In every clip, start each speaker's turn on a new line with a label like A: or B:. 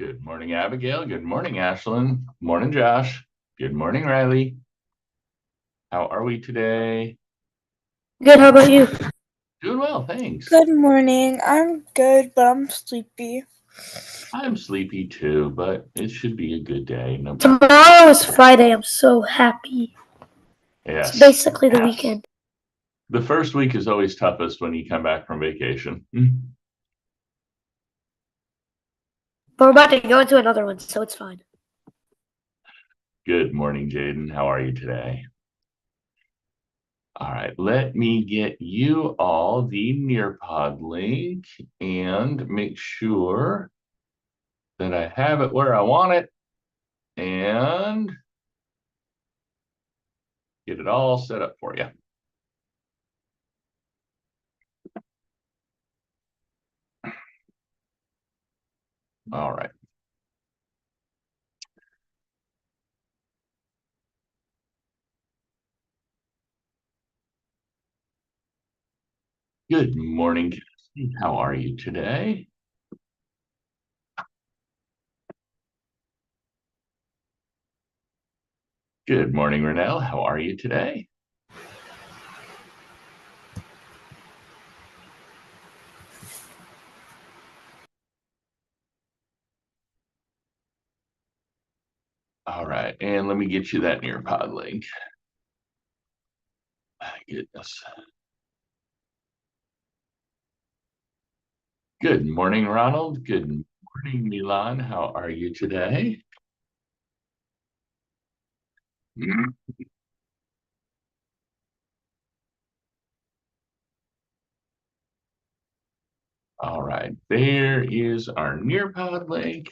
A: Good morning, Abigail. Good morning, Ashlyn. Morning, Josh. Good morning, Riley. How are we today?
B: Good, how about you?
A: Doing well, thanks.
C: Good morning. I'm good, but I'm sleepy.
A: I'm sleepy too, but it should be a good day. No,
B: Tomorrow is Friday. I'm so happy.
A: yes.
B: It's basically the weekend.
A: The first week is always toughest when you come back from vacation.
B: But we're about to go into another one, so it's fine.
A: Good morning, Jaden. How are you today? All right, let me get you all the Nearpod link and make sure that I have it where I want it and get it all set up for you. All right. Good morning, Cassie. How are you today? Good morning, Renelle. How are you today? All right, and let me get you that Nearpod link. My goodness. Good morning, Ronald. Good morning, Milan. How are you today? All right, there is our Nearpod link.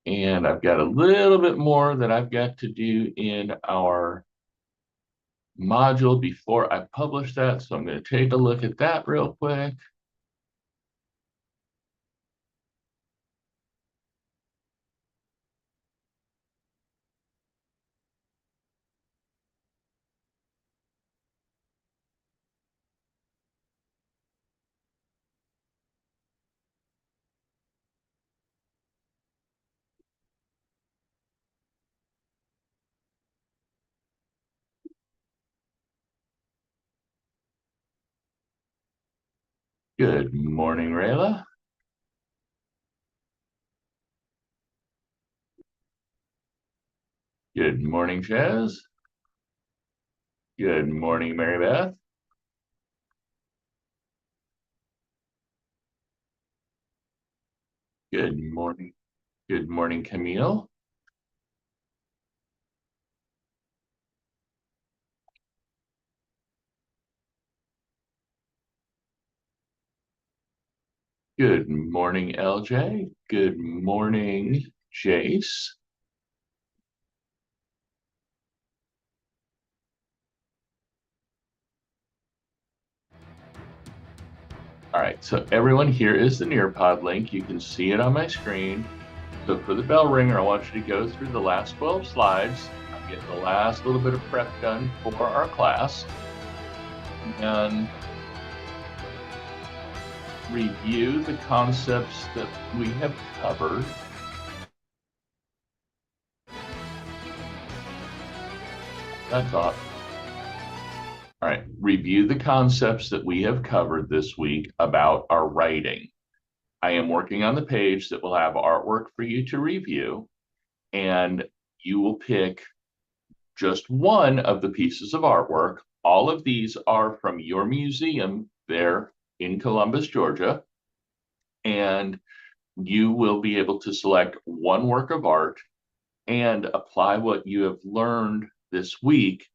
A: And I've got a little bit more that I've got to do in our module before I publish that. So I'm going to take a look at that real quick. Good morning, Rayla. Good morning, Chaz. Good morning, Mary Beth. Good morning. Good morning, Camille. Good morning, LJ. Good morning, Jace. All right, so everyone, here is the Nearpod link. You can see it on my screen. So for the bell ringer, I want you to go through the last 12 slides. I'm getting the last little bit of prep done for our class. And review the concepts that we have covered. That's all. All right, review the concepts that we have covered this week about our writing. I am working on the page that will have artwork for you to review, and you will pick just one of the pieces of artwork. All of these are from your museum there in Columbus, Georgia, and you will be able to select one work of art and apply what you have learned this week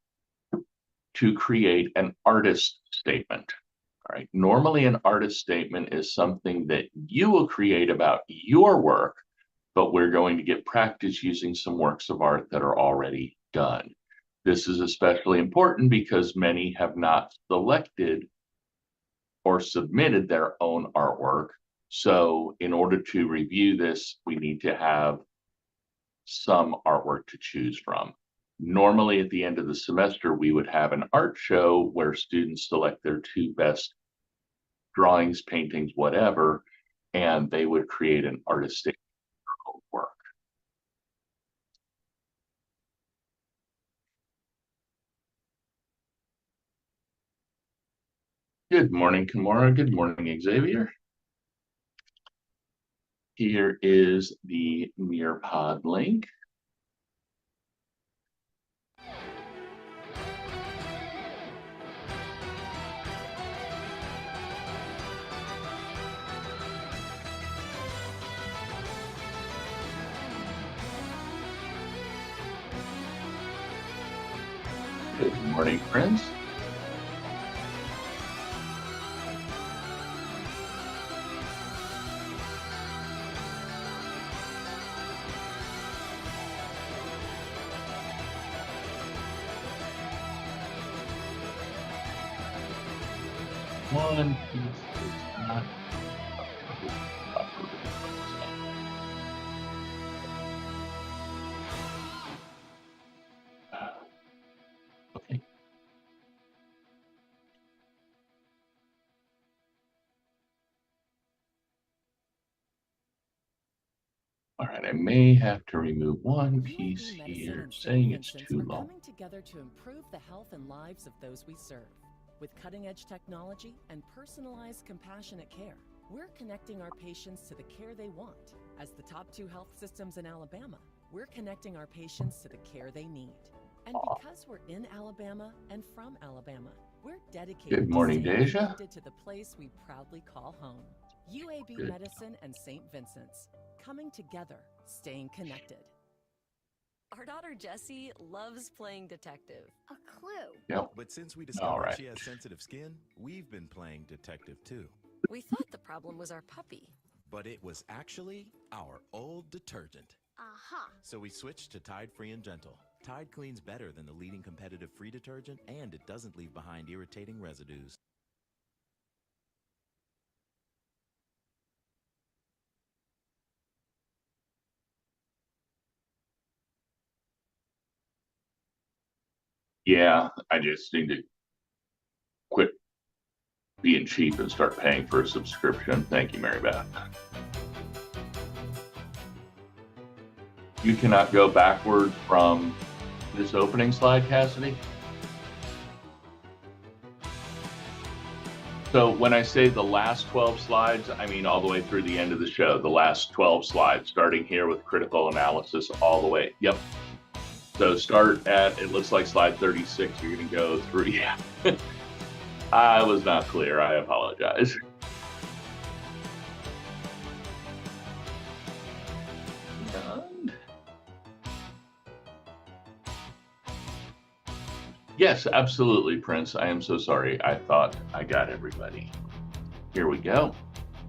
A: to create an artist statement. All right. Normally, an artist statement is something that you will create about your work, but we're going to get practice using some works of art that are already done. This is especially important because many have not selected or submitted their own artwork. So in order to review this, we need to have some artwork to choose from. Normally at the end of the semester, we would have an art show where students select their two best drawings, paintings, whatever, and they would create an artist statement Good morning, Kimura. Good morning, Xavier. Here is the Nearpod link. Good morning, friends. One piece is not okay. All right, I may have to remove one piece here, saying it's too long.
D: Coming together to improve the health and lives of those we serve. With cutting-edge technology and personalized, compassionate care, we're connecting our patients to the care they want. As the top 2 health systems in Alabama, we're connecting our patients to the care they need. And because we're in Alabama and from Alabama, we're dedicated
A: Good morning,
D: to staying
A: Deja.
D: connected to the place we proudly call home. UAB
A: Good.
D: Medicine and St. Vincent's, coming together, staying connected.
E: Our daughter Jessie loves playing detective.
F: A clue.
A: Yep.
G: But since we
A: All
G: discovered
A: right.
G: she has sensitive skin, we've been playing detective too.
E: We thought the problem was our puppy.
G: But it was actually our old detergent.
F: Aha.
G: So we switched to Tide Free and Gentle. Tide cleans better than the leading competitive free detergent, and it doesn't leave behind irritating residues.
A: Yeah, I just need to quit being cheap and start paying for a subscription. Thank you, Mary Beth. You cannot go backward from this opening slide, Cassidy. So when I say the last 12 slides, I mean all the way through the end of the show, the last 12 slides, starting here with critical analysis all the way. Yep. So start at, it looks like slide 36. You're going to go through. Yeah. I was not clear. I apologize. Done. Yes, absolutely, Prince. I am so sorry. I thought I got everybody. Here we go.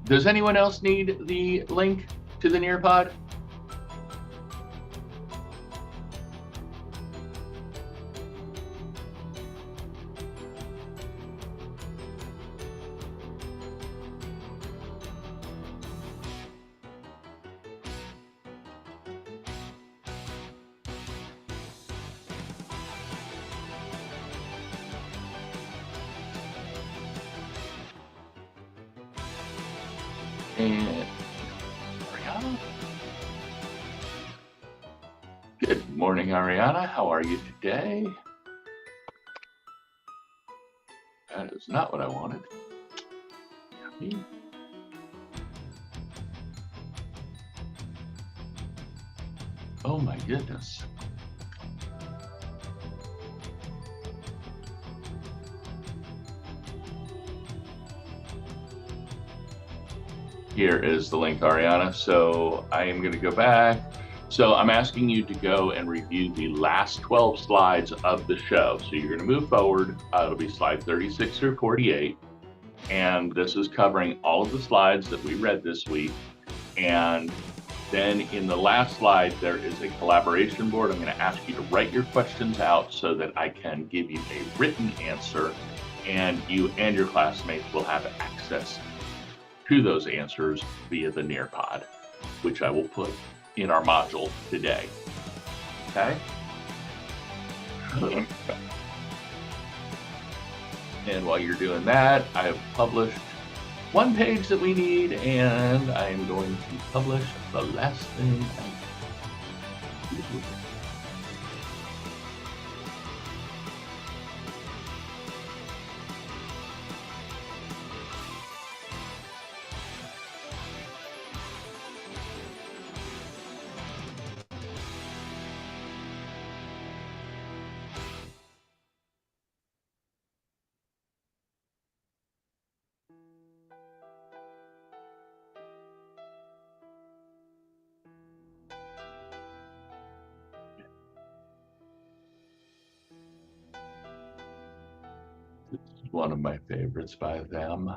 A: Does anyone else need the link to the Nearpod? And Ariana. Good morning, Ariana. How are you today? That is not what I wanted. Oh my goodness. Here is the link, Ariana. So I am going to go back. So I'm asking you to go and review the last 12 slides of the show. So you're going to move forward. It'll be slide 36 through 48. And this is covering all of the slides that we read this week. And then in the last slide, there is a collaboration board. I'm going to ask you to write your questions out so that I can give you a written answer, and you and your classmates will have access to those answers via the Nearpod, which I will put in our module today. Okay? And while you're doing that, I have published one page that we need, and I am going to publish the last thing. This is one of my favorites by them.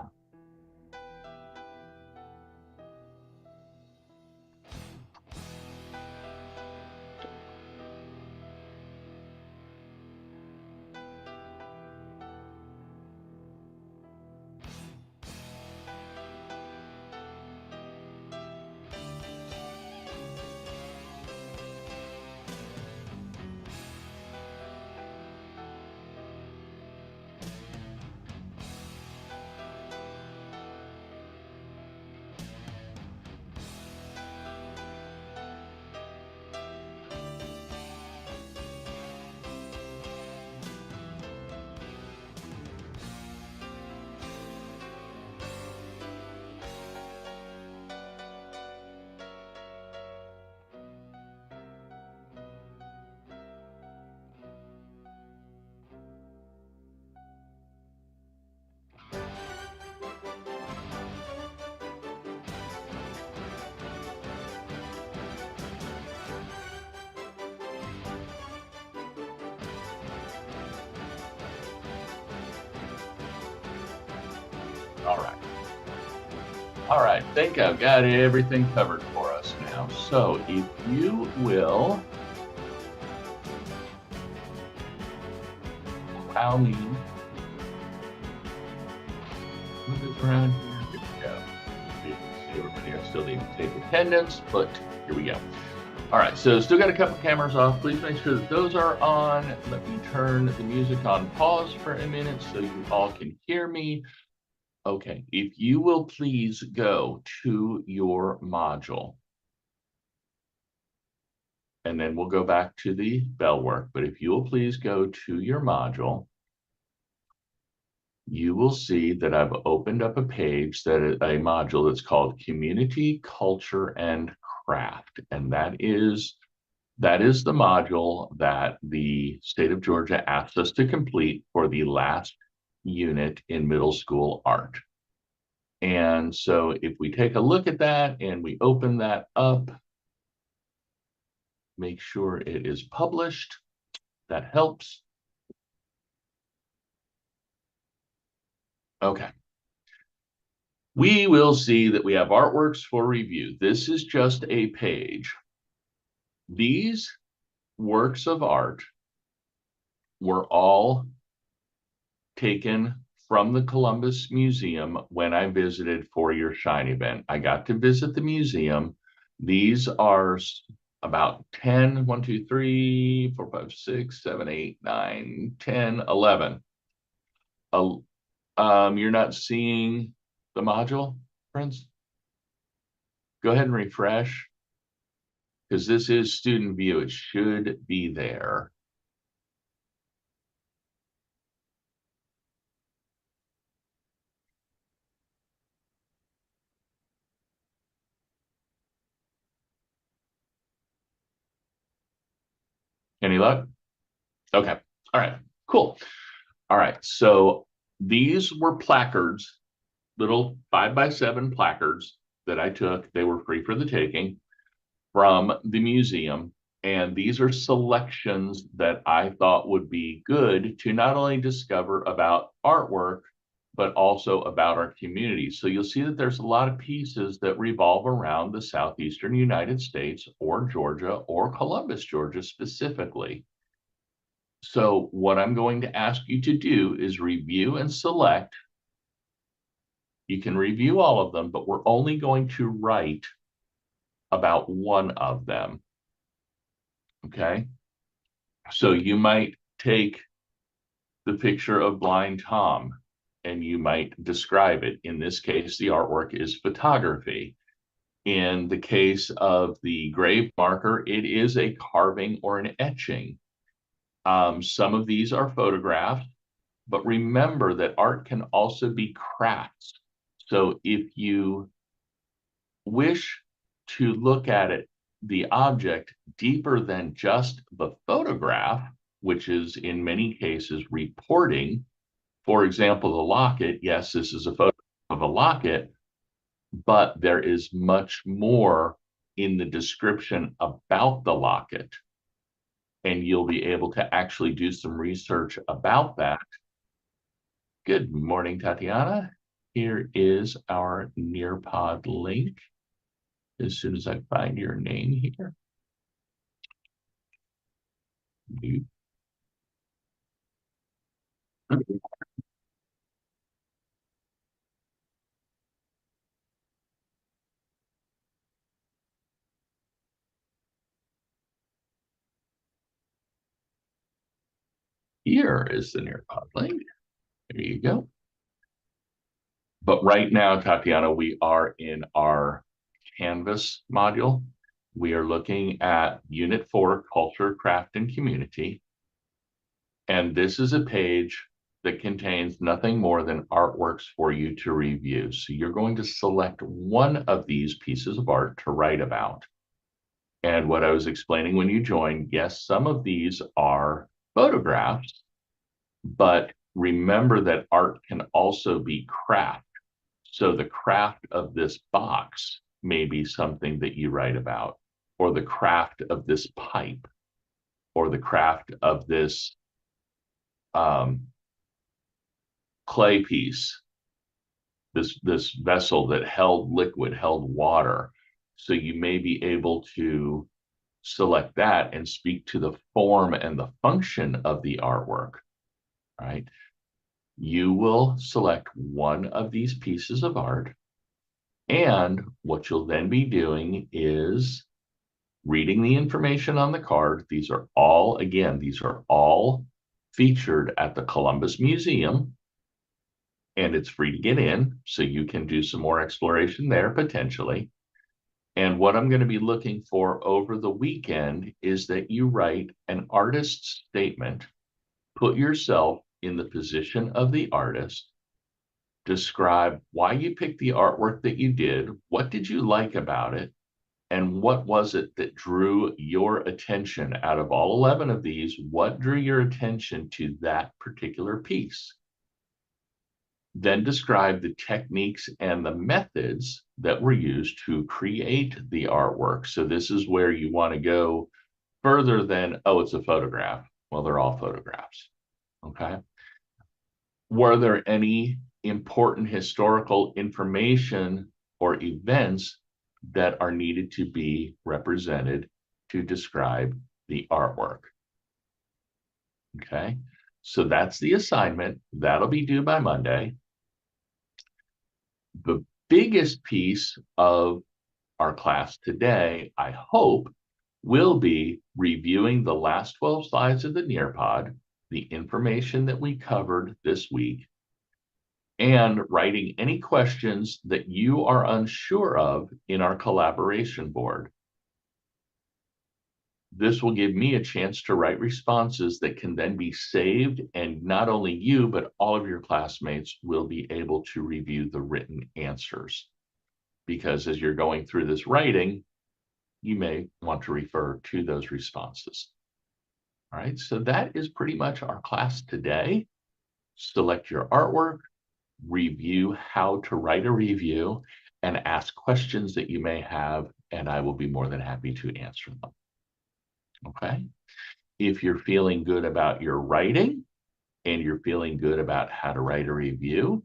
A: All right. All right, I think I've got everything covered for us now. So if you will allow me move this around here. Here we go. You can see everybody. I still need to take attendance, but here we go. All right, so still got a couple cameras off. Please make sure that those are on. Let me turn the music on pause for a minute so you all can hear me. Okay, if you will please go to your module. And then we'll go back to the bell work. But if you will please go to your module, you will see that I've opened up a page that is a module that's called Community, Culture, and Craft. And that is the module that the state of Georgia asked us to complete for the last unit in middle school art. And so if we take a look at that and we open that up, make sure it is published, that helps. Okay. We will see that we have artworks for review. This is just a page. These works of art were all taken from the Columbus Museum when I visited for your Shine event. I got to visit the museum. These are about 10, 1, 2, 3, 4, 5, 6, 7, 8, 9, 10, 11. You're not seeing the module, friends? Go ahead and refresh, because this is student view. It should be there. Any luck? Okay. All right. Cool. All right. So these were placards, little 5x7 placards that I took. They were free for the taking from the museum. And these are selections that I thought would be good to not only discover about artwork, but also about our community. So you'll see that there's a lot of pieces that revolve around the southeastern United States or Georgia or Columbus, Georgia specifically. So what I'm going to ask you to do is review and select. You can review all of them, but we're only going to write about one of them. Okay. So you might take the picture of Blind Tom and you might describe it. In this case, the artwork is photography. In the case of the grave marker, it is a carving or an etching. Some of these are photographs, but remember that art can also be crafts. So if you wish to look at it, the object deeper than just the photograph, which is in many cases reporting, for example, the locket, yes, this is a photo of a locket, but there is much more in the description about the locket. And you'll be able to actually do some research about that Good morning, Tatiana. Here is our Nearpod link. As soon as I find your name here. Here is the Nearpod link. There you go. But right now, Tatiana, we are in our Canvas module. We are looking at Unit 4, Culture, Craft, and Community. And this is a page that contains nothing more than artworks for you to review. So you're going to select one of these pieces of art to write about. And what I was explaining when you joined, yes, some of these are photographs, but remember that art can also be craft. So the craft of this box may be something that you write about, or the craft of this pipe, or the craft of this clay piece, this vessel that held liquid, held water. So you may be able to select that and speak to the form and the function of the artwork, right? You will select one of these pieces of art, and what you'll then be doing is reading the information on the card. These are all, again, these are all featured at the Columbus Museum, and it's free to get in, so you can do some more exploration there potentially. And what I'm going to be looking for over the weekend is that you write an artist's statement, put yourself in the position of the artist, describe why you picked the artwork that you did, what did you like about it, and what was it that drew your attention out of all 11 of these? What drew your attention to that particular piece? Then describe the techniques and the methods that were used to create the artwork. So this is where you want to go further than, oh, it's a photograph. Well, they're all photographs. Okay. Were there any important historical information or events that are needed to be represented to describe the artwork? Okay. So that's the assignment. That'll be due by Monday. The biggest piece of our class today, I hope, will be reviewing the last 12 slides of the Nearpod, the information that we covered this week, and writing any questions that you are unsure of in our collaboration board. This will give me a chance to write responses that can then be saved, and not only you, but all of your classmates will be able to review the written answers. Because as you're going through this writing, you may want to refer to those responses. All right, so that is pretty much our class today. Select your artwork, review how to write a review, and ask questions that you may have, and I will be more than happy to answer them. Okay. If you're feeling good about your writing and you're feeling good about how to write a review,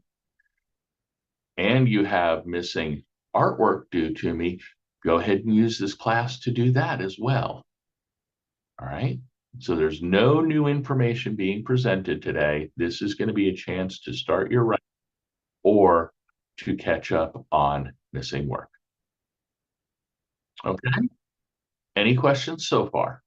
A: and you have missing artwork due to me, go ahead and use this class to do that as well. All right. So there's no new information being presented today. This is going to be a chance to start your writing or to catch up on missing work. Okay. Any questions so far?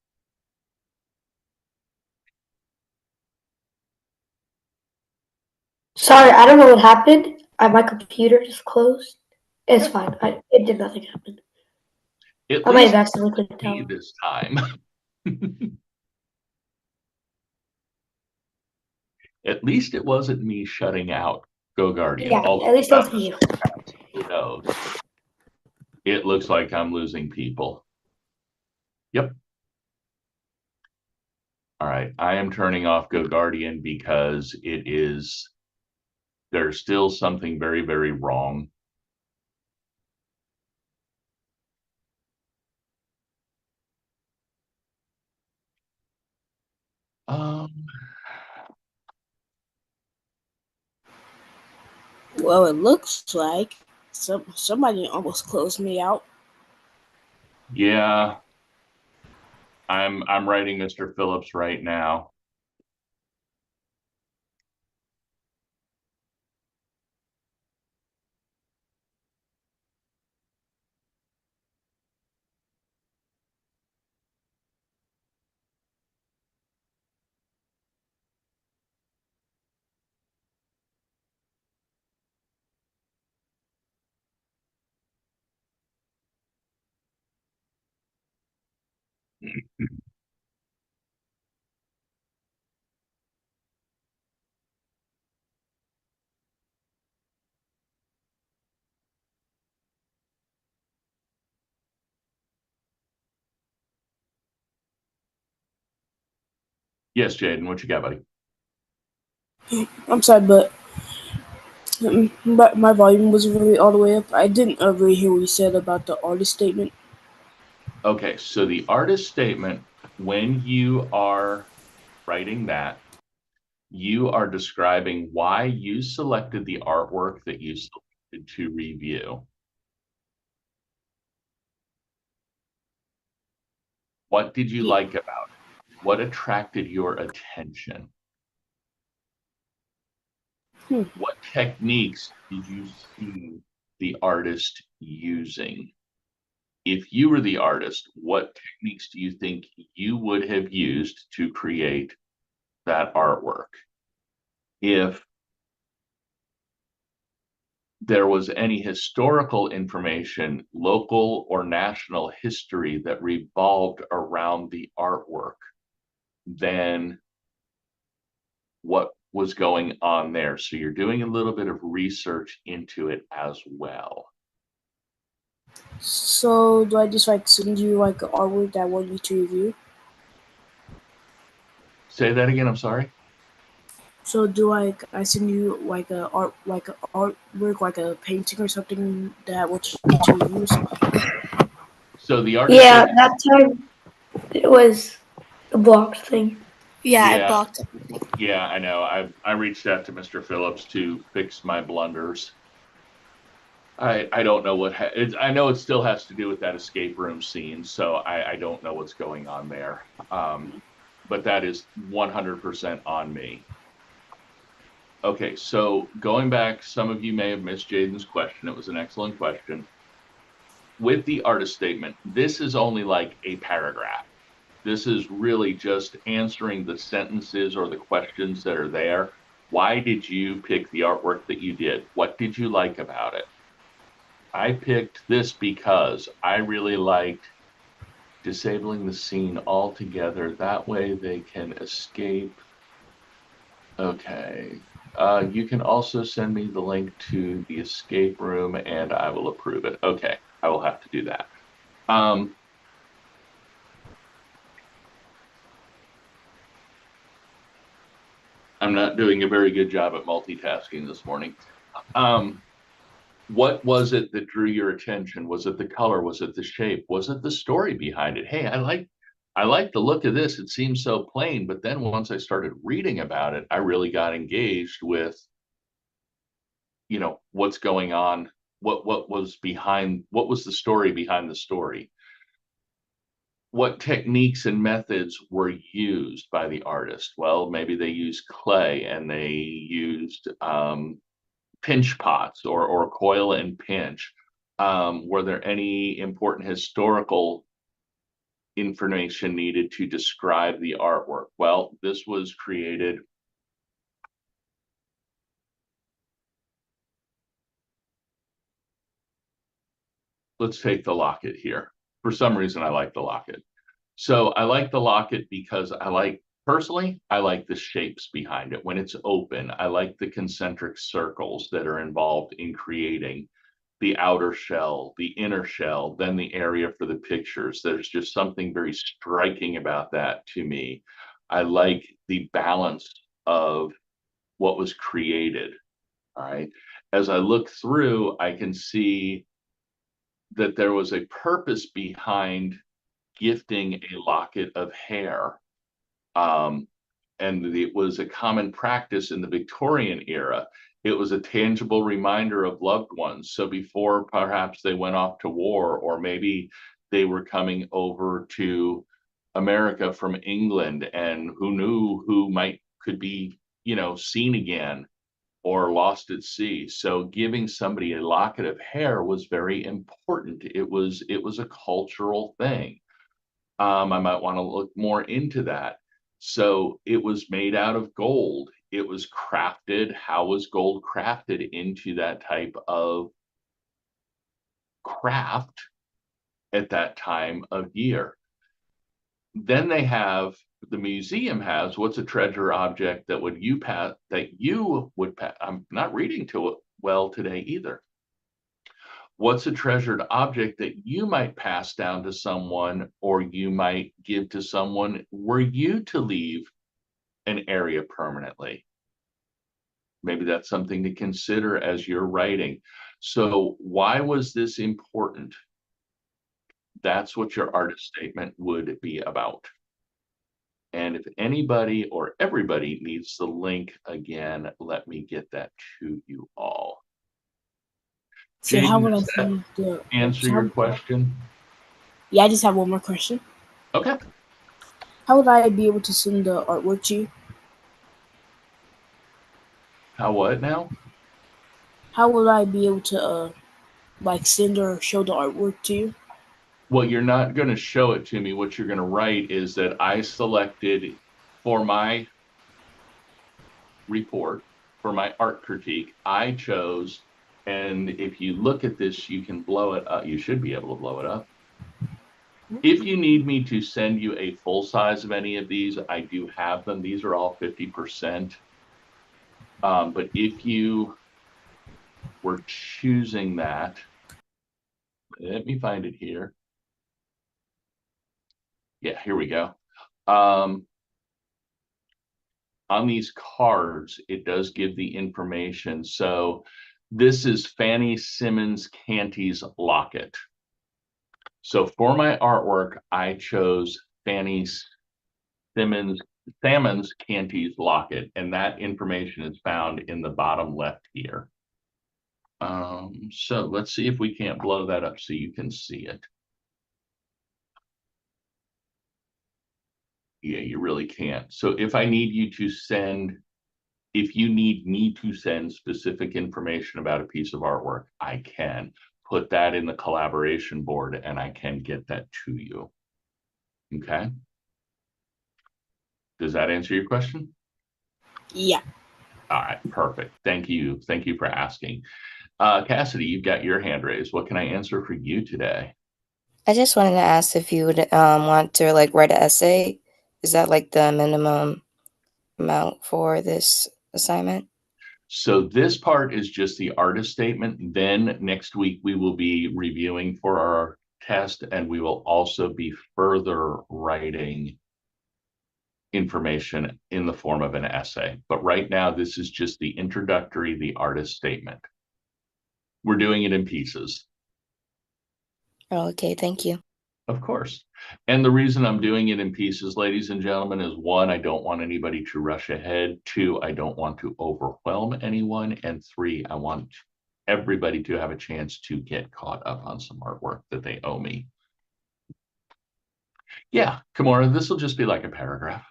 B: Sorry, I don't know what happened. My computer just closed. It's fine. It did nothing happen.
A: At
B: I might
A: least
B: have accidentally clicked
A: me
B: out.
A: this time. At least it wasn't me shutting out Go Guardian.
B: Yeah,
A: Although
B: at least it wasn't you.
A: who knows? It looks like I'm losing people. Yep. All right. I am turning off Go Guardian because there's still something very, very wrong. Um,
C: Well, it looks like somebody almost closed me out.
A: Yeah, I'm writing Mr. Phillips right now. Yes, Jaden, what you got, buddy?
C: I'm sorry, but my volume was really all the way up. I didn't really hear what you said about the artist statement.
A: Okay, so the artist statement, when you are writing that, you are describing why you selected the artwork that you selected to review. What did you like about it? What attracted your attention? What techniques did you see the artist using? If you were the artist, what techniques do you think you would have used to create that artwork? If there was any historical information, local or national history that revolved around the artwork, then what was going on there? So you're doing a little bit of research into it as well.
C: So do I just send you an artwork that I want you to review?
A: Say that again, I'm sorry.
C: So do I send you a artwork, like a painting or something that I want you to review or something?
A: So the artist
B: Yeah,
A: statement,
B: that time it was the blocked thing.
C: Yeah, I
A: yeah,
C: blocked everything.
A: yeah, I know. I reached out to Mr. Phillips to fix my blunders. I don't know I know it still has to do with that escape room scene, so I don't know what's going on there. But that is 100% on me. Okay, so going back, some of you may have missed Jaden's question. It was an excellent question. With the artist statement, this is only like a paragraph. This is really just answering the sentences or the questions that are there. Why did you pick the artwork that you did? What did you like about it? I picked this because I really liked disabling the scene altogether. That way they can escape. Okay. You can also send me the link to the escape room and I will approve it. Okay, I will have to do that. I'm not doing a very good job at multitasking this morning. What was it that drew your attention? Was it the color? Was it the shape? Was it the story behind it? Hey, I like the look of this. It seems so plain, but then once I started reading about it, I really got engaged with, what's going on, what was the story behind the story? What techniques and methods were used by the artist? Well, maybe they used clay and they used pinch pots or coil and pinch. Were there any important historical information needed to describe the artwork? Well, this was created. Let's take the locket here. For some reason, I like the locket. So I like the locket because personally, I like the shapes behind it. When it's open, I like the concentric circles that are involved in creating the outer shell, the inner shell, then the area for the pictures. There's just something very striking about that to me. I like the balance of what was created. All right. As I look through, I can see that there was a purpose behind gifting a locket of hair. Um, and it was a common practice in the Victorian era. It was a tangible reminder of loved ones. So before perhaps they went off to war, or maybe they were coming over to America from England, and who knew who could be, seen again or lost at sea. So giving somebody a locket of hair was very important. It was a cultural thing. I might want to look more into that. So it was made out of gold. It was crafted. How was gold crafted into that type of craft at that time of year? Then the museum has, what's a treasure object that you would pass? I'm not reading to it well today either. What's a treasured object that you might pass down to someone, or you might give to someone were you to leave an area permanently? Maybe that's something to consider as you're writing. So why was this important? That's what your artist statement would be about. And if anybody or everybody needs the link again, let me get that to you all.
C: So how would I
A: Does that
C: send the
A: answer
C: so
A: your
C: how-
A: question?
C: Yeah, I just have one more question.
A: Okay.
C: How would I be able to send the artwork to you?
A: How what now?
C: How would I be able to send or show the artwork to you?
A: Well, you're not going to show it to me. What you're going to write is that I selected for my report, for my art critique, I chose, and if you look at this, you can blow it up. You should be able to blow it up. If you need me to send you a full size of any of these, I do have them. These are all 50%. But if you were choosing that, let me find it here. Yeah, here we go. On these cards, it does give the information. So this is Fanny Simmons Canty's locket. So for my artwork, I chose Fanny Simmons Canty's locket, and that information is found in the bottom left here. So let's see if we can't blow that up so you can see it. Yeah, you really can't. So if I need you to send, if you need me to send specific information about a piece of artwork, I can put that in the collaboration board and I can get that to you. Okay. Does that answer your question?
C: Yeah.
A: All right, perfect. Thank you. Thank you for asking. Cassidy, you've got your hand raised. What can I answer for you today?
F: I just wanted to ask if you would want to write an essay. Is that the minimum amount for this assignment?
A: So this part is just the artist statement. Then next week we will be reviewing for our test, and we will also be further writing information in the form of an essay. But right now, this is just the introductory, the artist statement. We're doing it in pieces.
F: Oh, okay, thank you.
A: Of course. And the reason I'm doing it in pieces, ladies and gentlemen, is one, I don't want anybody to rush ahead. Two, I don't want to overwhelm anyone. And three, I want everybody to have a chance to get caught up on some artwork that they owe me. Yeah, Kimura, this will just be like a paragraph.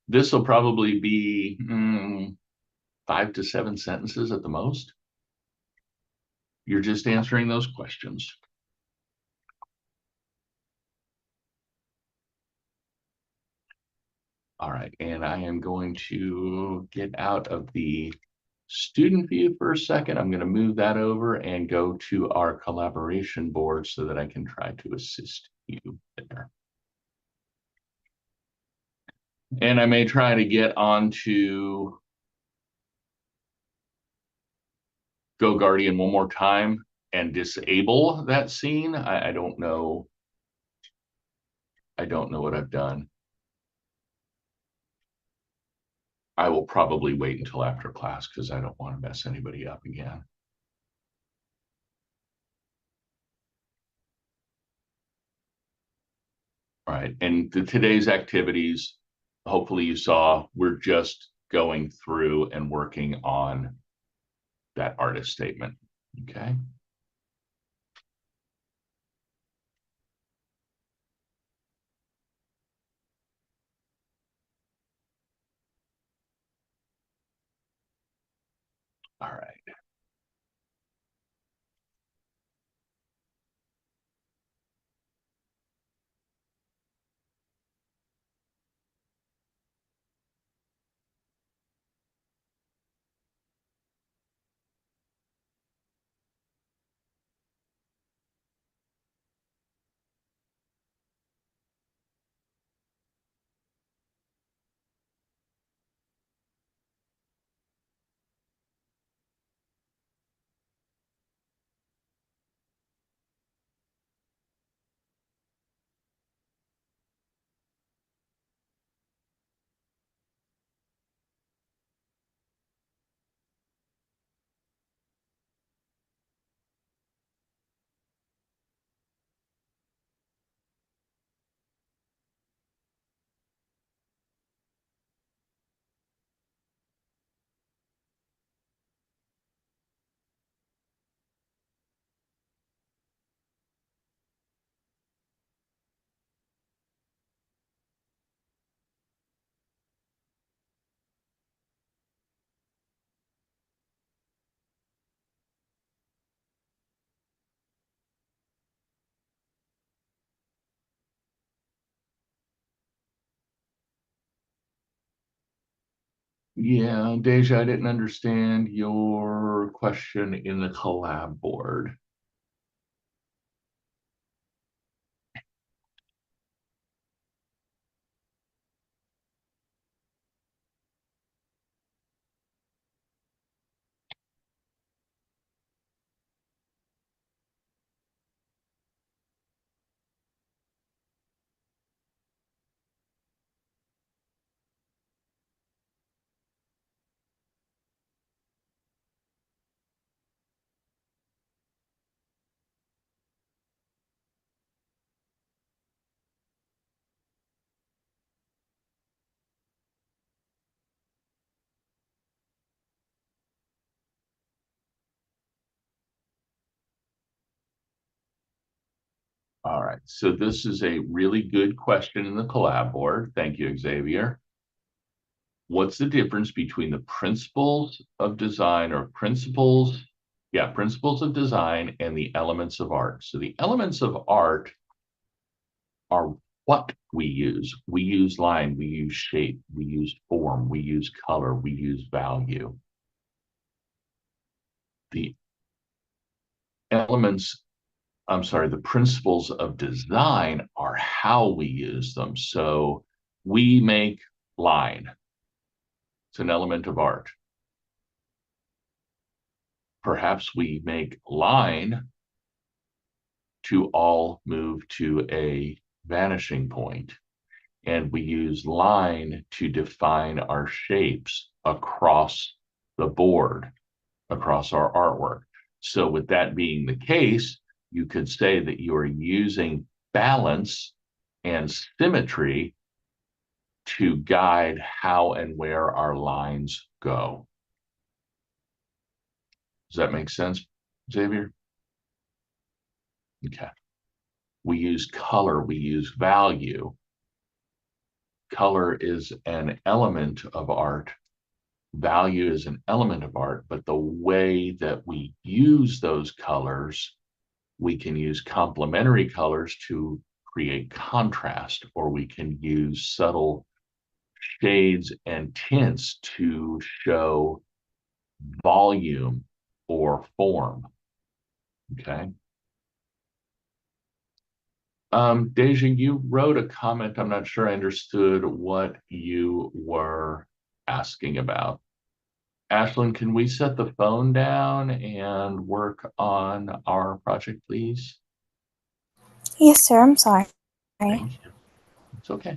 A: This will probably be 5 to 7 sentences at the most. You're just answering those questions. All right, and I am going to get out of the student view for a second. I'm going to move that over and go to our collaboration board so that I can try to assist you there. And I may try to get onto Go Guardian one more time and disable that scene. I don't know. I don't know what I've done. I will probably wait until after class because I don't want to mess anybody up again. All right, and today's activities, hopefully you saw, we're just going through and working on that artist statement. Okay. All right. Yeah, Deja, I didn't understand your question in the collab board. All right, so this is a really good question in the collab board. Thank you, Xavier. What's the difference between the principles of design or principles? Yeah, principles of design and the elements of art. So the elements of art are what we use. We use line, we use shape, we use form, we use color, we use value. The elements, I'm sorry, the principles of design are how we use them. So we make line. It's an element of art. Perhaps we make line to all move to a vanishing point. And we use line to define our shapes across the board, across our artwork. So with that being the case, you could say that you are using balance and symmetry to guide how and where our lines go. Does that make sense, Xavier? Okay. We use color, we use value. Color is an element of art. Value is an element of art, but the way that we use those colors, we can use complementary colors to create contrast, or we can use subtle shades and tints to show volume or form. Okay. Deja, you wrote a comment. I'm not sure I understood what you were asking about. Ashlyn, can we set the phone down and work on our project, please?
H: Yes, sir. I'm sorry.
A: Thank you. It's okay.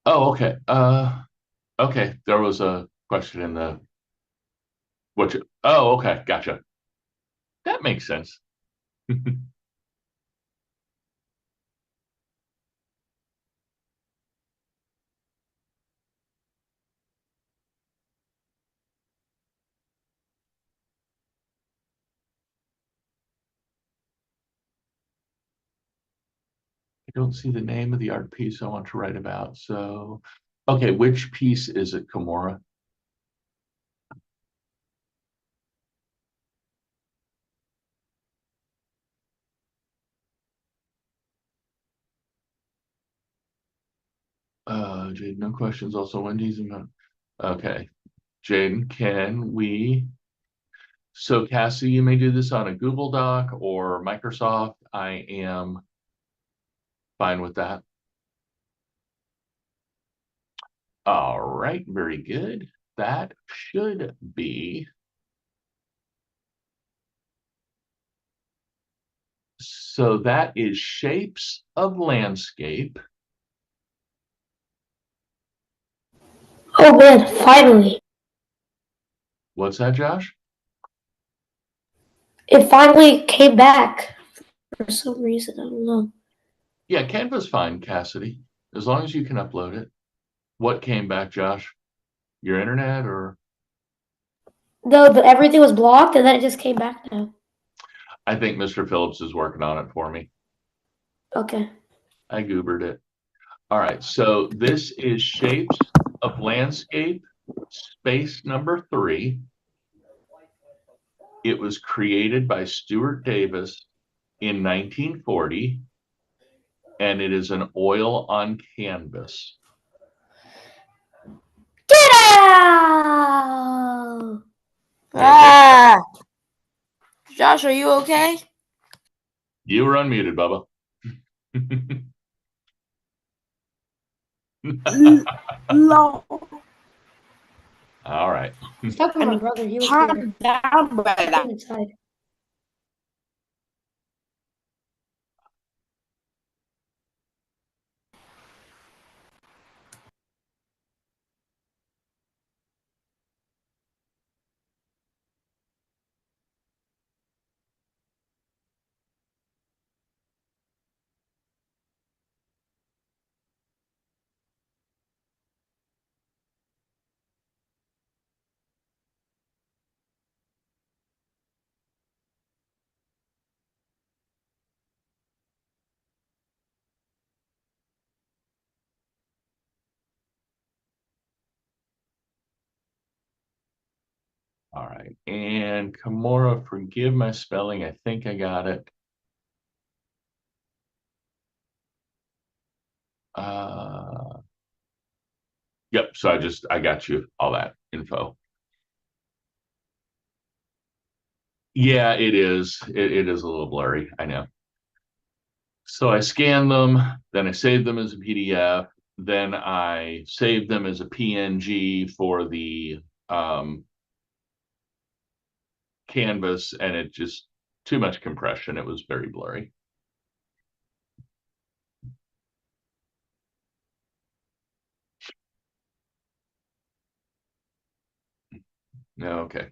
A: Oh, okay. Okay. There was a question in the oh, okay. Gotcha. That makes sense. I don't see the name of the art piece I want to write about. So, okay, which piece is it, Kimura? Jade, no questions. Also, Wendy's and okay. Jaden, can we? So, Cassie, you may do this on a Google Doc or Microsoft. I am fine with that. All right, very good. That should be. So that is shapes of landscape.
B: Oh man, finally.
A: What's that, Josh?
B: It finally came back for some reason. I don't know.
A: Yeah, Canva's fine, Cassidy, as long as you can upload it. What came back, Josh? Your internet or?
B: No, everything was blocked and then it just came back now.
A: I think Mr. Phillips is working on it for me.
B: Okay.
A: I goobered it. All right, so this is shapes of landscape, space number 3. It was created by Stuart Davis in 1940, and it is an oil on canvas.
B: Get out!
C: Ah! Josh, are you okay?
A: You were unmuted, Bubba.
C: No.
A: All right.
B: Stop with my brother. He was
C: Calm
B: here.
C: down, brother.
B: Get inside.
A: All right. And Kimura, forgive my spelling. I think I got it. Yep. So I got you all that info. Yeah, it is. It is a little blurry. I know. So I scan them, then I save them as a PDF, then I save them as a PNG for the canvas, and it just too much compression. It was very blurry. Okay.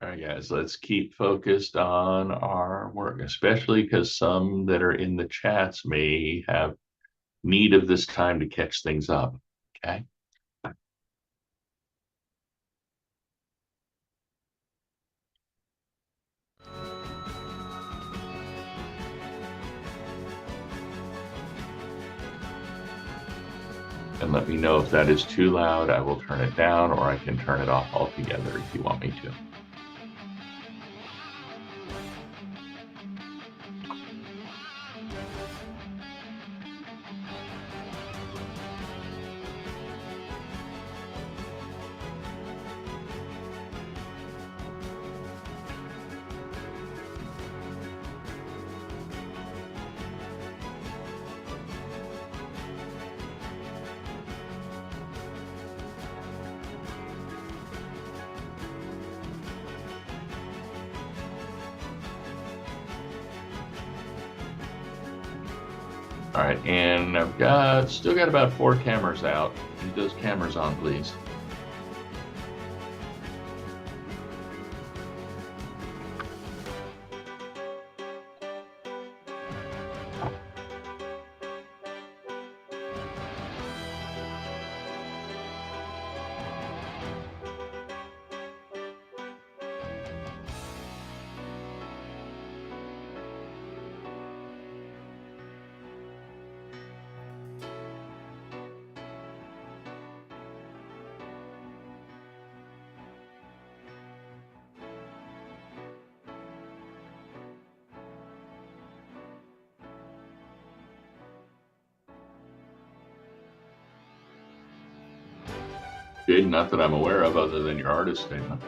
A: All right, guys, let's keep focused on our work, especially because some that are in the chats may have need of this time to catch things up. Okay. And let me know if that is too loud. I will turn it down, or I can turn it off altogether if you want me to. All right, and I've still got about 4 cameras out. Keep those cameras on, please. did, not that I'm aware of, other than your artist statement.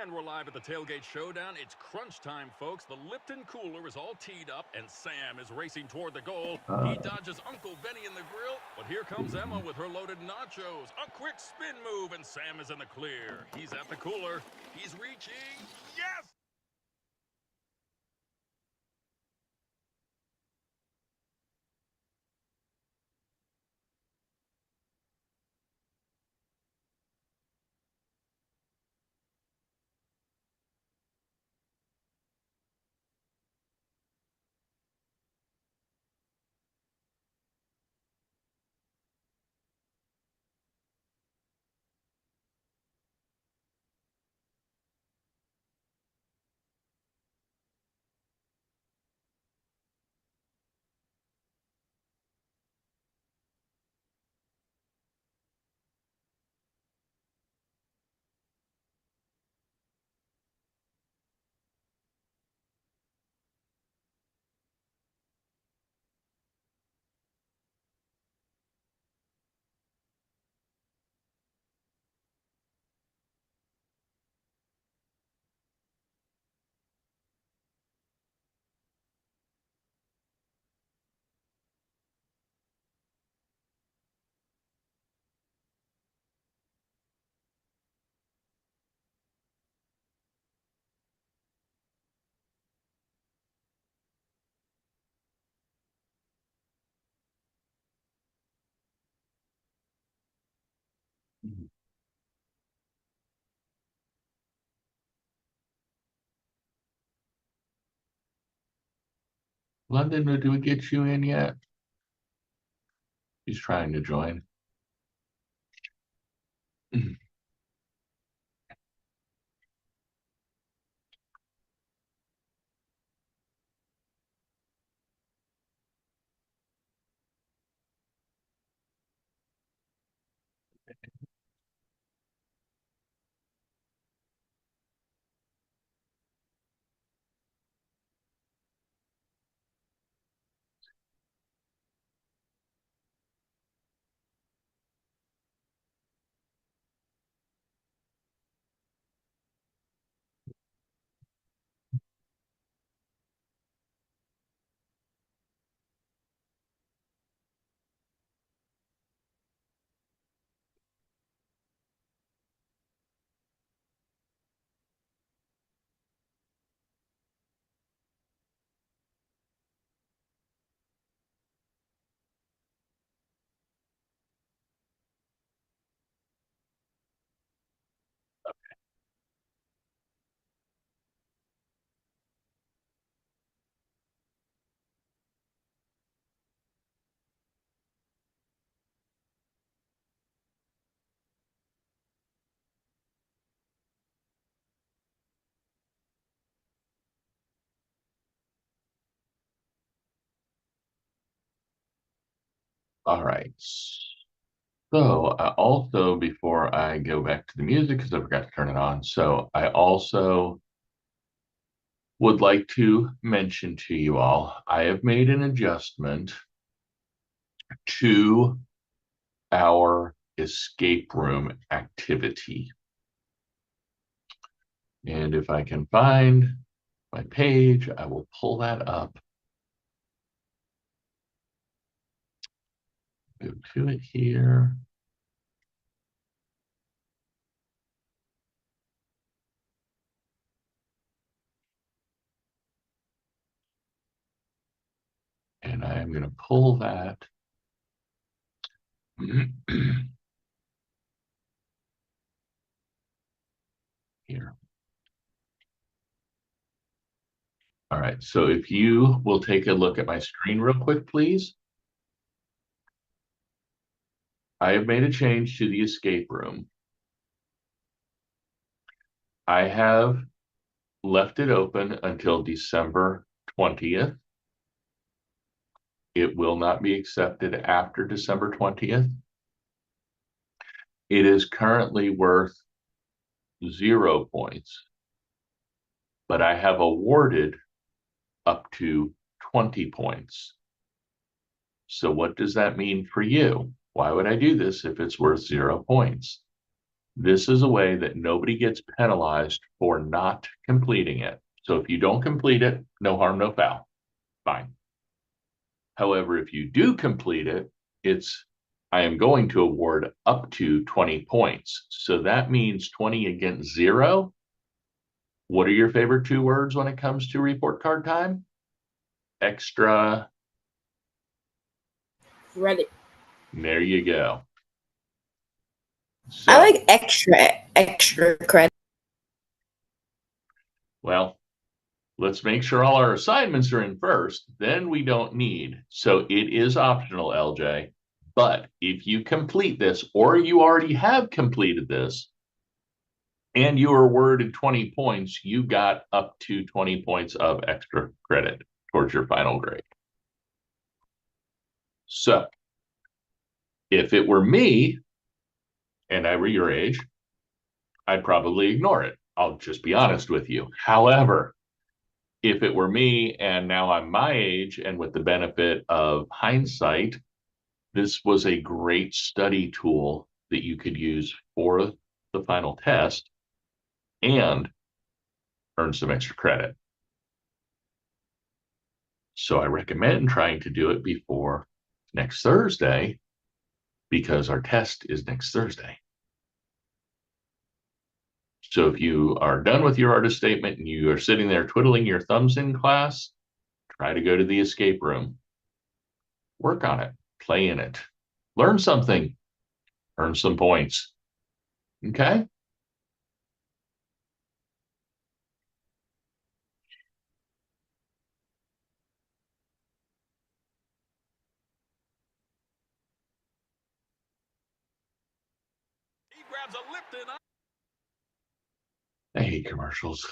I: And we're live at the Tailgate Showdown. It's crunch time, folks. The Lipton cooler is all teed up, and Sam is racing toward the goal. He dodges Uncle Benny in the grill, but here comes Emma with her loaded nachos. A quick spin move, and Sam is in the clear. He's at the cooler. He's reaching. Yes!
A: London, did we get you in yet? He's trying to join. All right. So I also, before I go back to the music, because I forgot to turn it on, so I also would like to mention to you all, I have made an adjustment to our escape room activity. And if I can find my page, I will pull that up. Go to it here. And I am going to pull that. Here. All right, so if you will take a look at my screen real quick, please. I have made a change to the escape room. I have left it open until December 20th. It will not be accepted after December 20th. It is currently worth 0 points, but I have awarded up to 20 points. So what does that mean for you? Why would I do this if it's worth 0 points? This is a way that nobody gets penalized for not completing it. So if you don't complete it, no harm, no foul. Fine. However, if you do complete it, I am going to award up to 20 points. So that means 20 against 0. What are your favorite 2 words when it comes to report card time? Extra.
C: Credit.
A: There you go. So,
F: I like extra credit.
A: well, let's make sure all our assignments are in first, then we don't need. So it is optional, LJ. But if you complete this, or you already have completed this, and you are awarded 20 points, you got up to 20 points of extra credit towards your final grade. So if it were me, and I were your age, I'd probably ignore it. I'll just be honest with you. However, if it were me and now I'm my age and with the benefit of hindsight, this was a great study tool that you could use for the final test and earn some extra credit. So I recommend trying to do it before next Thursday because our test is next Thursday. So if you are done with your artist statement and you are sitting there twiddling your thumbs in class, try to go to the escape room. Work on it, play in it, learn something, earn some points. Okay?
I: He grabs a Lipton.
A: I hate commercials.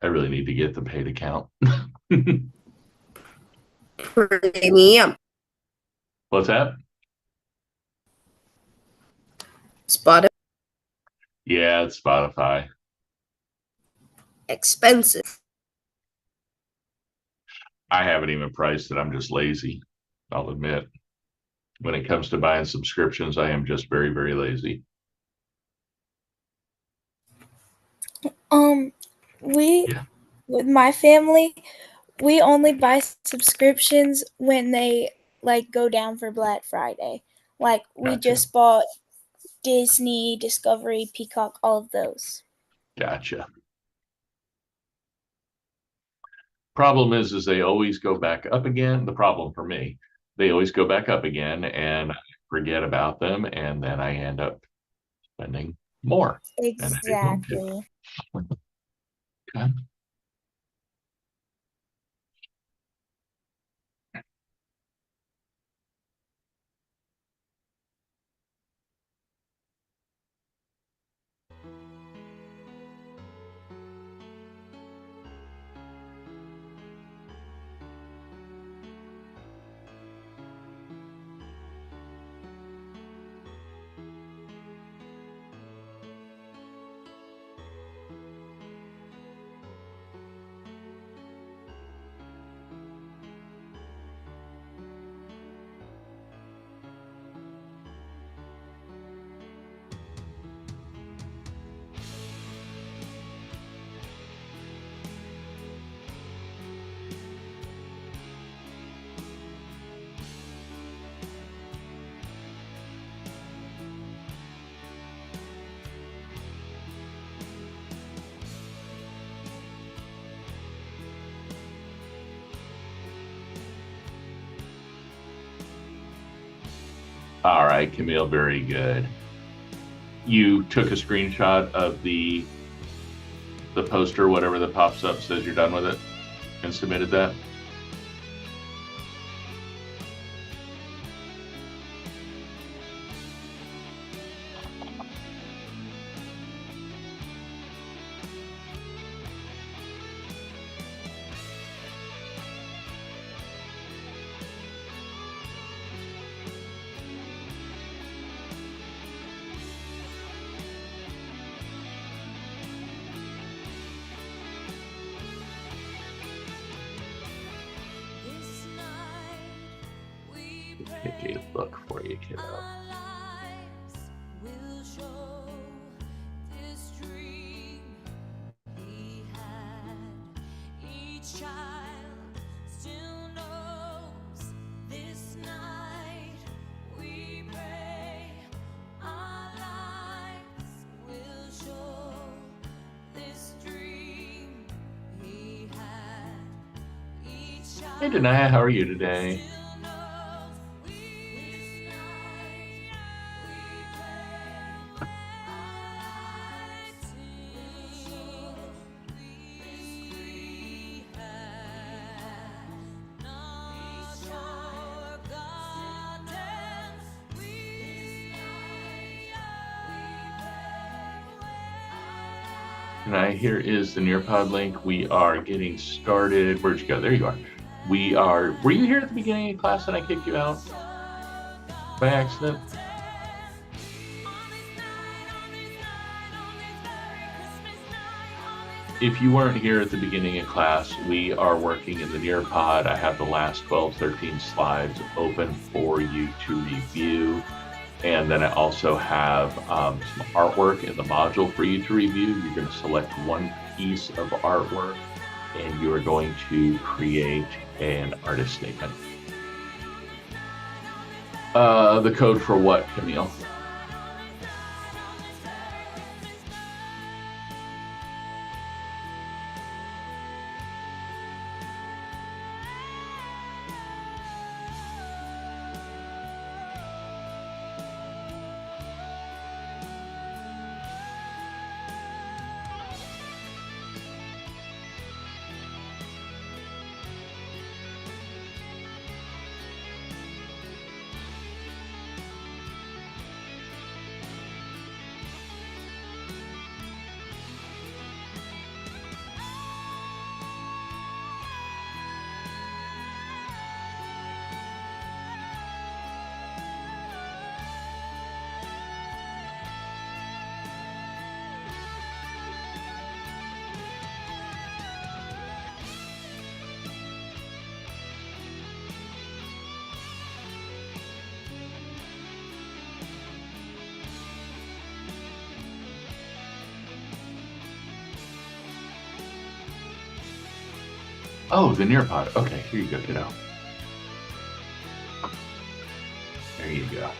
A: I really need to get the paid account.
F: Premium.
A: What's that?
F: Spotify.
A: Yeah, it's Spotify.
F: Expensive.
A: I haven't even priced it. I'm just lazy. I'll admit. When it comes to buying subscriptions, I am just very, very lazy.
H: We
A: Yeah.
H: with my family, we only buy subscriptions when they like go down for Black Friday. Like we
A: Gotcha.
H: just bought Disney, Discovery, Peacock, all of those.
A: Gotcha. Problem is they always go back up again. The problem for me, they always go back up again and I forget about them. And then I end up spending more.
H: Exactly.
A: Okay. All right, Camille, very good. You took a screenshot of the poster, whatever that pops up says you're done with it, and submitted that? Take a look for you, kiddo. Hey, Denia, how are you today? Denia, here is the Nearpod link. We are getting started. Where'd you go? There you are. Were you here at the beginning of class and I kicked you out by accident? If you weren't here at the beginning of class, we are working in the Nearpod. I have the last 12, 13 slides open for you to review. And then I also have some artwork in the module for you to review. You're going to select one piece of artwork and you are going to create an artist statement. The code for what, Camille? Oh, the Nearpod. Okay, here you go, kiddo. There you go.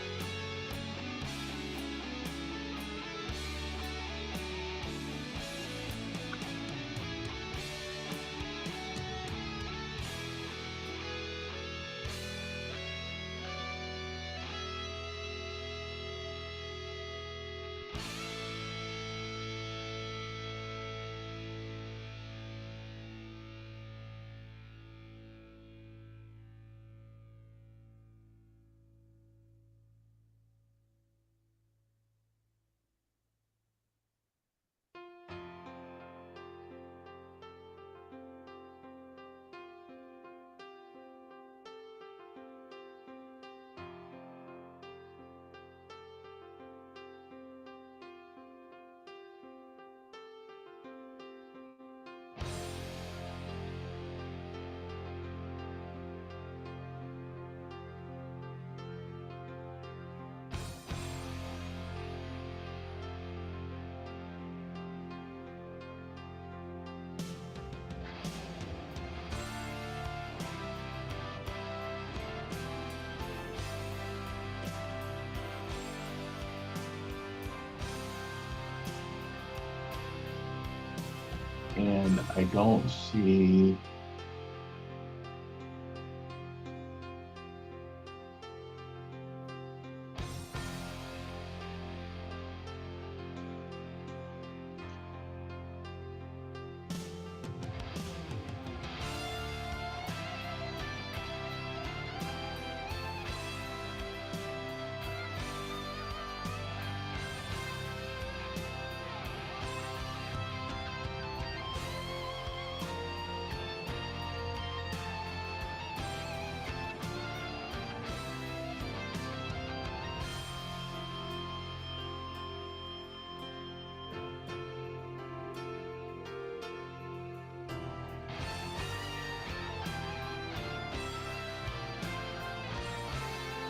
A: And I don't see.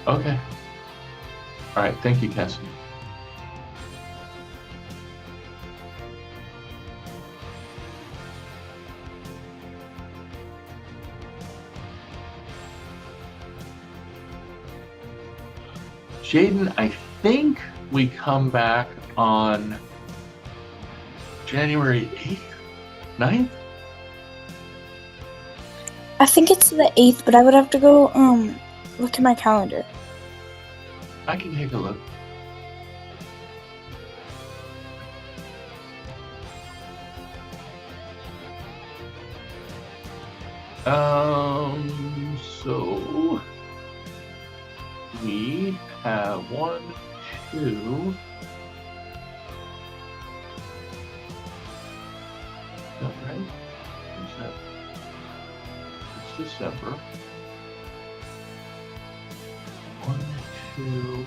A: Okay. All right. Thank you, Cassidy. Jaden, I think we come back on January 8th, 9th?
H: I think it's the 8th, but I would have to go look at my calendar.
A: I can take a look. So we have 1, 2. Is that right? Is that? It's December. 1, 2.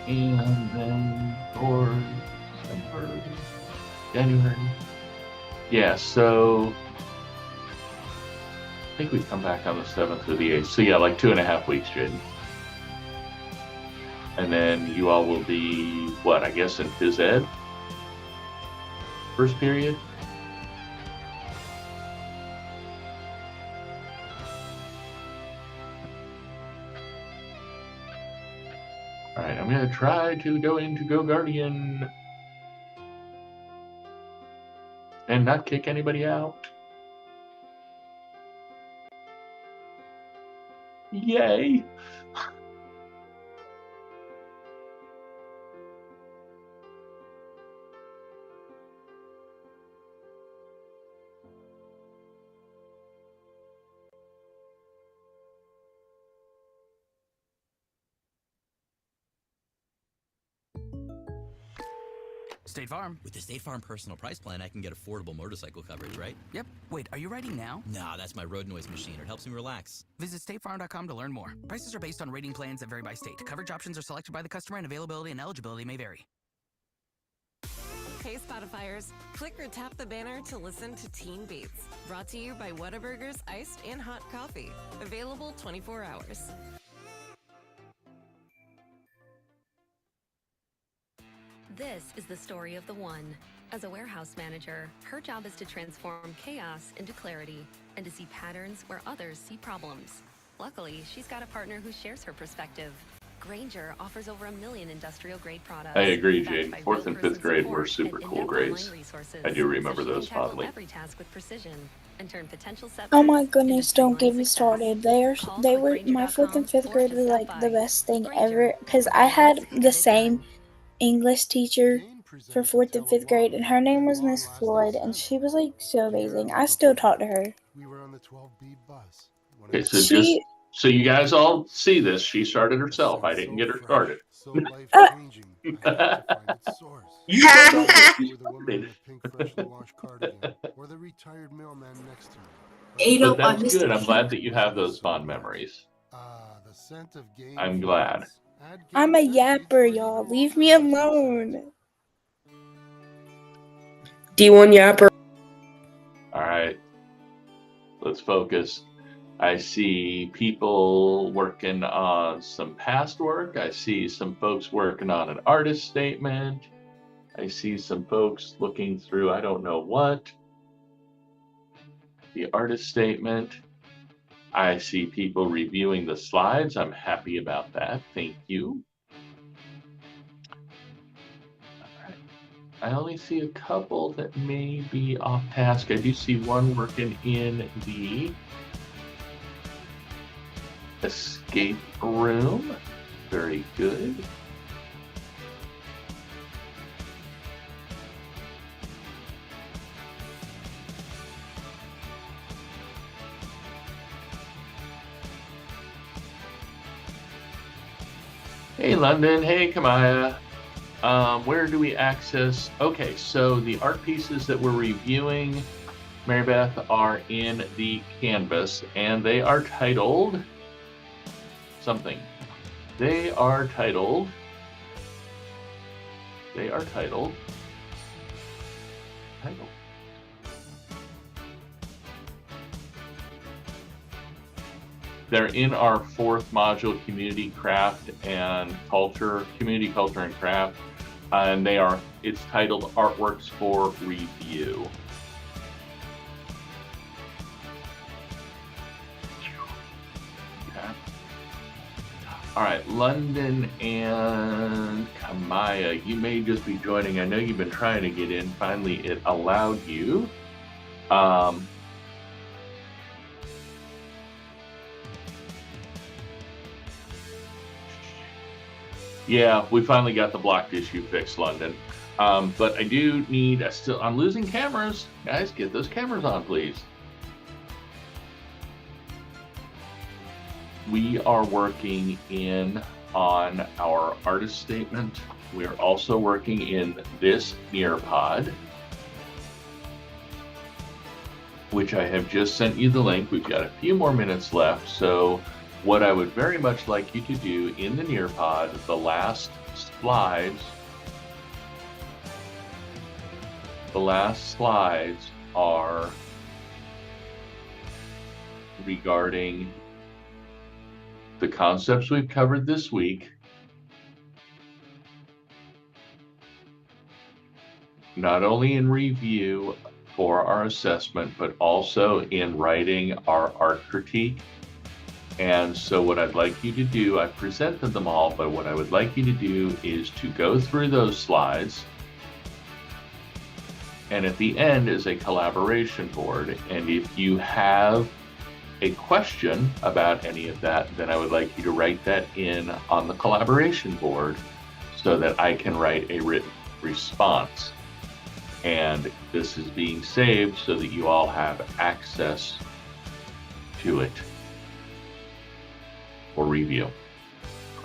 A: And then for December, January. Yeah, so I think we come back on the 7th or the 8th. So yeah, like 2.5 weeks, Jaden. And then you all will be, what, I guess in phys ed? First period? All right, I'm going to try to go into Go Guardian and not kick anybody out. Yay!
J: State Farm.
K: With the State Farm Personal Price Plan, I can get affordable motorcycle coverage, right?
J: Yep. Wait, are you writing now?
K: Nah, that's my road noise machine. It helps me relax.
J: Visit statefarm.com to learn more. Prices are based on rating plans that vary by state. Coverage options are selected by the customer and availability and eligibility may vary.
E: Hey Spotifyers, click or tap the banner to listen to Teen Beats. Brought to you by Whataburger's iced and hot coffee. Available 24 hours. This is the story of the one. As a warehouse manager, her job is to transform chaos into clarity and to see patterns where others see problems. Luckily, she's got a partner who shares her perspective. Grainger offers over 1 million industrial-grade products.
A: I agree,
E: backed
A: Jane.
E: by
A: 4th and 5th grade were
E: support
A: super
E: and
A: cool
E: in-depth
A: grades.
E: online resources,
A: I do remember
E: so she can
A: those
E: tackle
A: fondly.
E: every task with precision and turn potential
H: Oh my
E: setbacks
H: goodness,
E: into
H: don't get
E: streamlined
H: me
E: success.
H: started.
E: Call
H: They were my 4th and 5th grade was like the best thing ever because I had the same English teacher for 4th and 5th grade, and her name was Miss Floyd, and she was like so amazing. I still talk to her.
L: We were on the 12B bus.
A: Okay, so just so you guys all see this, she started herself. I didn't get her started.
L: So life-changing. I had to find its source.
A: You don't
L: Or the woman in the pink freshly washed cardigan, or the retired mailman next to me.
B: Ado,
A: But that's good. I'm glad that you have those fond memories.
L: The scent of game
A: I'm glad.
H: I'm a yapper, y'all. Leave me alone.
M: D1 yapper.
A: All right. Let's focus. I see people working on some past work. I see some folks working on an artist statement. I see some folks looking through, I don't know what, the artist statement. I see people reviewing the slides. I'm happy about that. Thank you. All right. I only see a couple that may be off task. I do see one working in the escape room. Very good. Hey, London. Hey, Kamaya. Where do we access? Okay, so the art pieces that we're reviewing, Mary Beth, are in the canvas, and they are titled something. They are titled. They're in our fourth module, community craft and culture, community culture and craft, and it's titled Artworks for Review. Okay. All right, London and Kamaya, you may just be joining. I know you've been trying to get in. Finally, it allowed you. Yeah, we finally got the blocked issue fixed, London. But I do need, I'm losing cameras. Guys, get those cameras on, please. We are working on our artist statement. We are also working in this Nearpod, which I have just sent you the link. We've got a few more minutes left. So what I would very much like you to do in the Nearpod, the last slides are regarding the concepts we've covered this week, not only in review for our assessment, but also in writing our art critique. And so what I'd like you to do, I've presented them all, but what I would like you to do is to go through those slides. And at the end is a collaboration board. And if you have a question about any of that, then I would like you to write that in on the collaboration board so that I can write a written response. And this is being saved so that you all have access to it for review.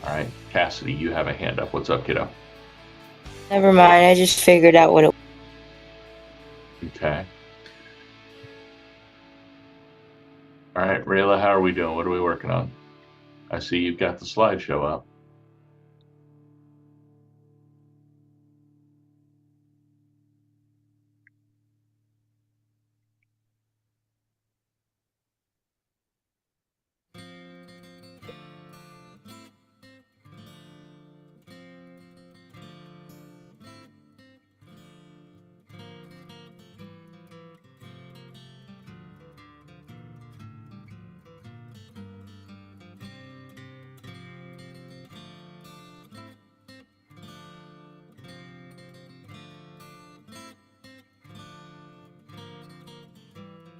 A: All right, Cassidy, you have a hand up. What's up, kiddo?
F: Never mind. I just figured out what it.
A: Okay. All right, Rayla, how are we doing? What are we working on? I see you've got the slideshow up.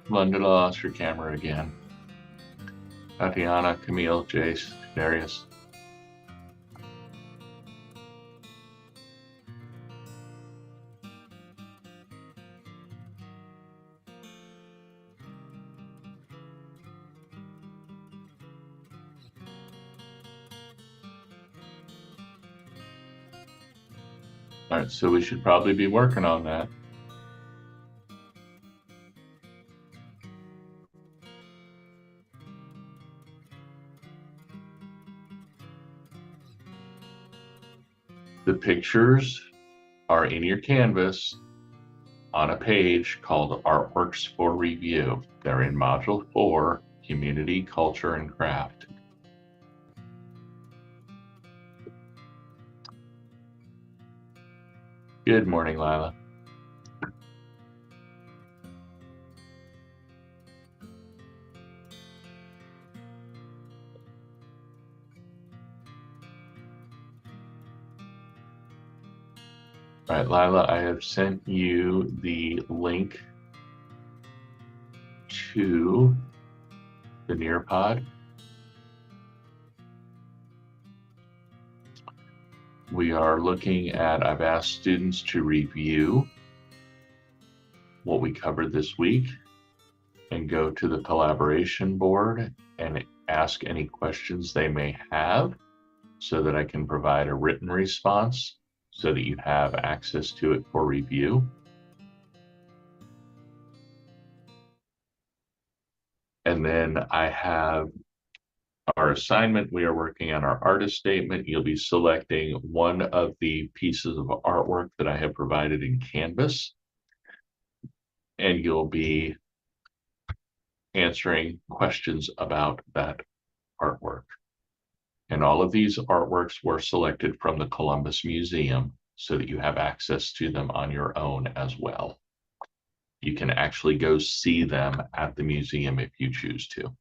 A: London lost your camera again. Tatiana, Camille, Jace, Darius. All right, so we should probably be working on that. The pictures are in your canvas on a page called Artworks for Review. They're in Module 4, Community, Culture, and Craft. Good morning, Lila. All right, Lila, I have sent you the link to the Nearpod. We are looking at, I've asked students to review what we covered this week and go to the collaboration board and ask any questions they may have. so that I can provide a written response so that you have access to it for review. And then I have our assignment. We are working on our artist statement. You'll be selecting one of the pieces of artwork that I have provided in Canvas, and you'll be answering questions about that artwork. And all of these artworks were selected from the Columbus Museum so that you have access to them on your own as well. You can actually go see them at the museum if you choose to.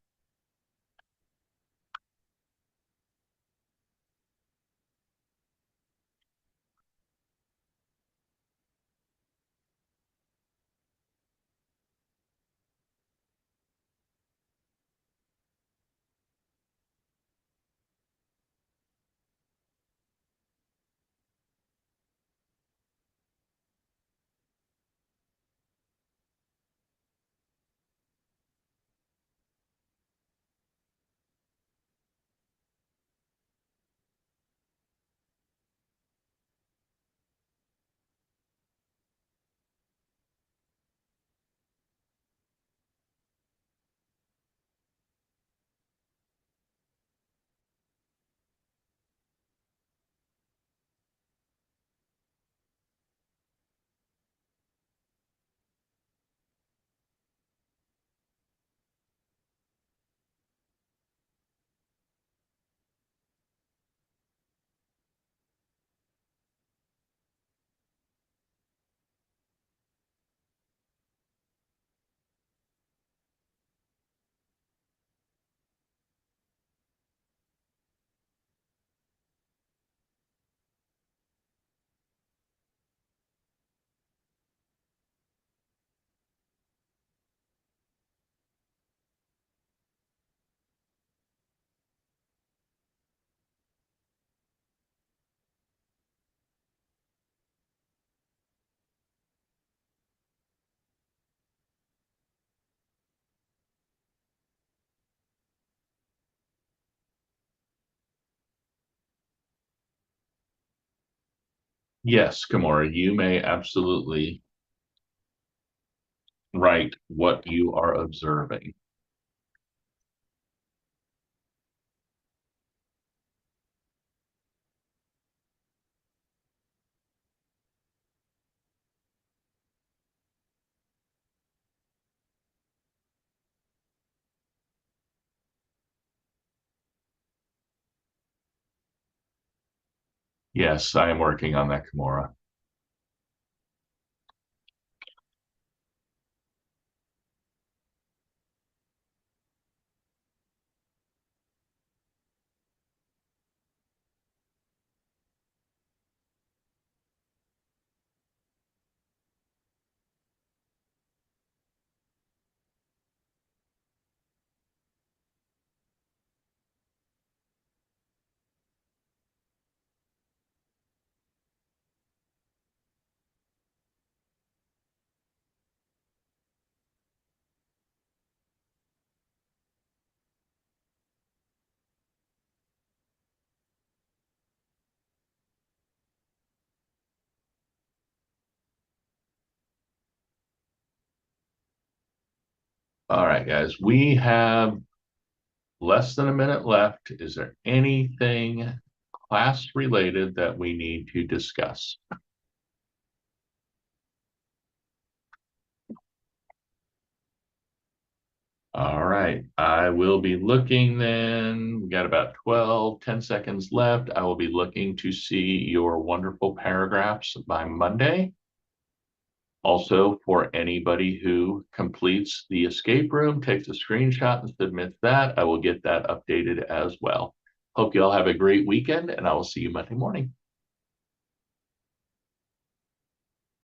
A: Yes, Kimura, you may absolutely write what you are observing. Yes, I am working on that, Kimura. All right, guys, we have less than a minute left. Is there anything class related that we need to discuss? All right, I will be looking then. We got about 10 seconds left. I will be looking to see your wonderful paragraphs by Monday. Also, for anybody who completes the escape room, takes a screenshot and submits that, I will get that updated as well. Hope you all have a great weekend, and I will see you Monday morning.